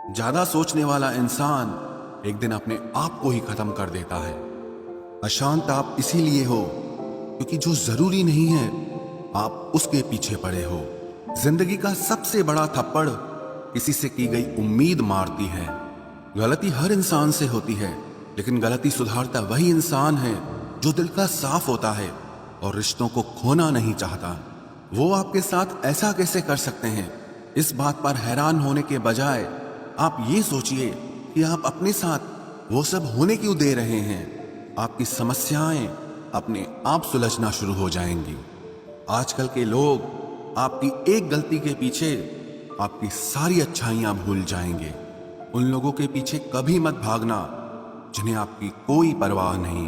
ज्यादा सोचने वाला इंसान एक दिन अपने आप को ही खत्म कर देता है। अशांत आप इसीलिए हो क्योंकि जो जरूरी नहीं है आप उसके पीछे पड़े हो। जिंदगी का सबसे बड़ा थप्पड़ किसी से की गई उम्मीद मारती है। गलती हर इंसान से होती है, लेकिन गलती सुधारता वही इंसान है जो दिल का साफ होता है और रिश्तों को खोना नहीं चाहता। वो आपके साथ ऐसा कैसे कर सकते हैं, इस बात पर हैरान होने के बजाय आप ये सोचिए कि आप अपने साथ वो सब होने क्यों दे रहे हैं। आपकी समस्याएं अपने आप सुलझना शुरू हो जाएंगी। आजकल के लोग आपकी एक गलती के पीछे आपकी सारी अच्छाइयां भूल जाएंगे। उन लोगों के पीछे कभी मत भागना जिन्हें आपकी कोई परवाह नहीं।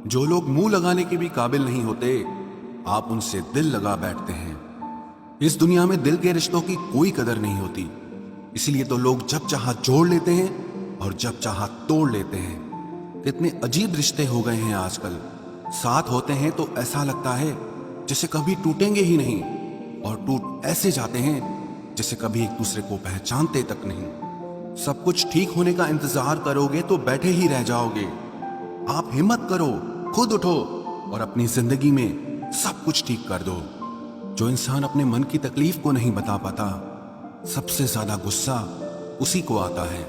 जो लोग मुंह लगाने के भी काबिल नहीं होते, आप उनसे दिल लगा बैठते हैं। इस दुनिया में दिल के रिश्तों की कोई कदर नहीं होती, इसलिए तो लोग जब चाहा जोड़ लेते हैं और जब चाहा तोड़ लेते हैं। कितने अजीब रिश्ते हो गए हैं आजकल। साथ होते हैं तो ऐसा लगता है जैसे कभी टूटेंगे ही नहीं, और टूट ऐसे जाते हैं जैसे कभी एक दूसरे को पहचानते तक नहीं। सब कुछ ठीक होने का इंतजार करोगे तो बैठे ही रह जाओगे। आप हिम्मत करो, खुद उठो और अपनी जिंदगी में सब कुछ ठीक कर दो। जो इंसान अपने मन की तकलीफ को नहीं बता पाता, सबसे ज्यादा गुस्सा उसी को आता है।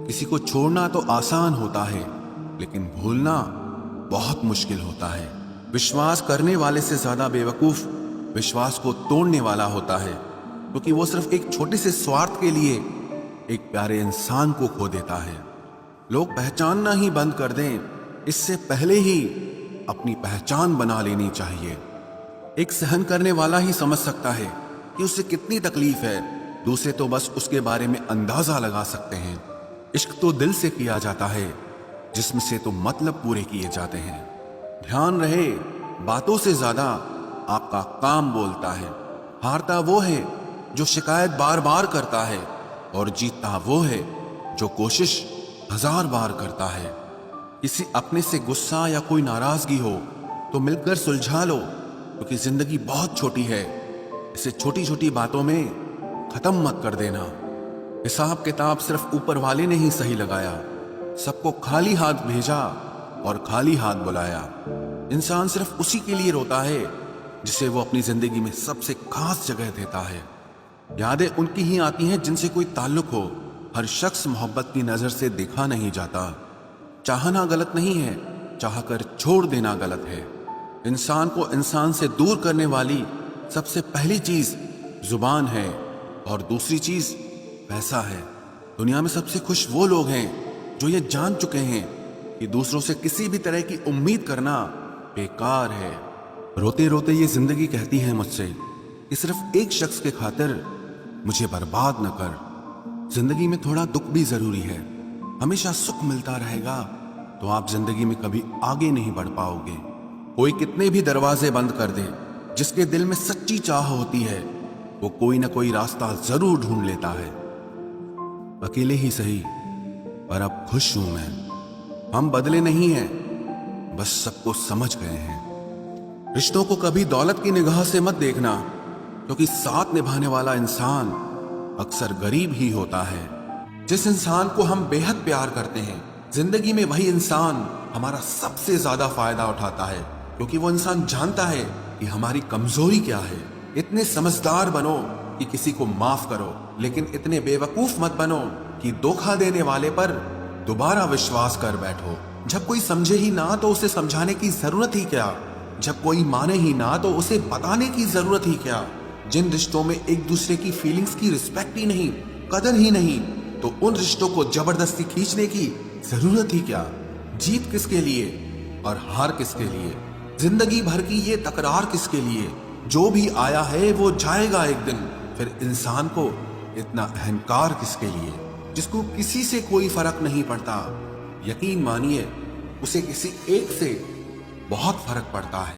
किसी को छोड़ना तो आसान होता है, लेकिन भूलना बहुत मुश्किल होता है। विश्वास करने वाले से ज्यादा बेवकूफ विश्वास को तोड़ने वाला होता है, क्योंकि वो सिर्फ एक छोटे से स्वार्थ के लिए एक प्यारे इंसान को खो देता है। लोग पहचानना ही बंद कर दें, इससे पहले ही अपनी पहचान बना लेनी चाहिए। एक सहन करने वाला ही समझ सकता है कि उसे कितनी तकलीफ है, दूसरे तो बस उसके बारे में अंदाजा लगा सकते हैं। इश्क तो दिल से किया जाता है, जिस्म से तो मतलब पूरे किए जाते हैं। ध्यान रहे, बातों से ज्यादा आपका काम बोलता है। हारता वो है जो शिकायत बार बार करता है, और जीतता वो है जो कोशिश 1000 बार करता है। किसी अपने से गुस्सा या कोई नाराजगी हो तो मिलकर सुलझा लो, क्योंकि जिंदगी बहुत छोटी है। इसे छोटी छोटी बातों में खत्म मत कर देना। हिसाब किताब सिर्फ ऊपर वाले ने ही सही लगाया। सबको खाली हाथ भेजा और खाली हाथ बुलाया। इंसान सिर्फ उसी के लिए रोता है जिसे वो अपनी जिंदगी में सबसे खास जगह देता है। यादें उनकी ही आती हैं जिनसे कोई ताल्लुक हो। हर शख्स मोहब्बत की नजर से देखा नहीं जाता। चाहना गलत नहीं है, चाहकर छोड़ देना गलत है। इंसान को इंसान से दूर करने वाली सबसे पहली चीज जुबान है, और दूसरी चीज पैसा है। दुनिया में सबसे खुश वो लोग हैं जो ये जान चुके हैं कि दूसरों से किसी भी तरह की उम्मीद करना बेकार है। रोते रोते ये जिंदगी कहती है मुझसे कि सिर्फ एक शख्स के खातिर मुझे बर्बाद न कर। जिंदगी में थोड़ा दुख भी जरूरी है। हमेशा सुख मिलता रहेगा तो आप जिंदगी में कभी आगे नहीं बढ़ पाओगे। कोई कितने भी दरवाजे बंद कर दे, जिसके दिल में सच्ची चाह होती है वो कोई ना कोई रास्ता जरूर ढूंढ लेता है। अकेले ही सही, पर अब खुश हूं मैं। हम बदले नहीं हैं, बस सबको समझ गए हैं। रिश्तों को कभी दौलत की निगाह से मत देखना, क्योंकि साथ निभाने वाला इंसान अक्सर गरीब ही होता है। जिस इंसान को हम बेहद प्यार करते हैं, जिंदगी में वही इंसान हमारा सबसे ज्यादा फायदा उठाता है, क्योंकि वो इंसान जानता है कि हमारी कमजोरी क्या है। इतने समझदार बनो कि किसी को माफ करो, लेकिन इतने बेवकूफ मत बनो कि धोखा देने वाले पर दोबारा विश्वास कर बैठो। जब कोई समझे ही ना तो उसे समझाने की जरूरत ही क्या। जब कोई माने ही ना तो उसे बताने की जरूरत ही क्या। जिन रिश्तों में एक दूसरे की फीलिंग्स की रिस्पेक्ट ही नहीं, कदर ही नहीं, तो उन रिश्तों को जबरदस्ती खींचने की जरूरत ही क्या। जीत किसके लिए और हार किसके लिए? जिंदगी भर की ये तकरार किसके लिए? जो भी आया है वो जाएगा एक दिन। फिर इंसान को इतना अहंकार किसके लिए, जिसको किसी से कोई फर्क नहीं पड़ता? यकीन मानिए, उसे किसी एक से बहुत फर्क पड़ता है।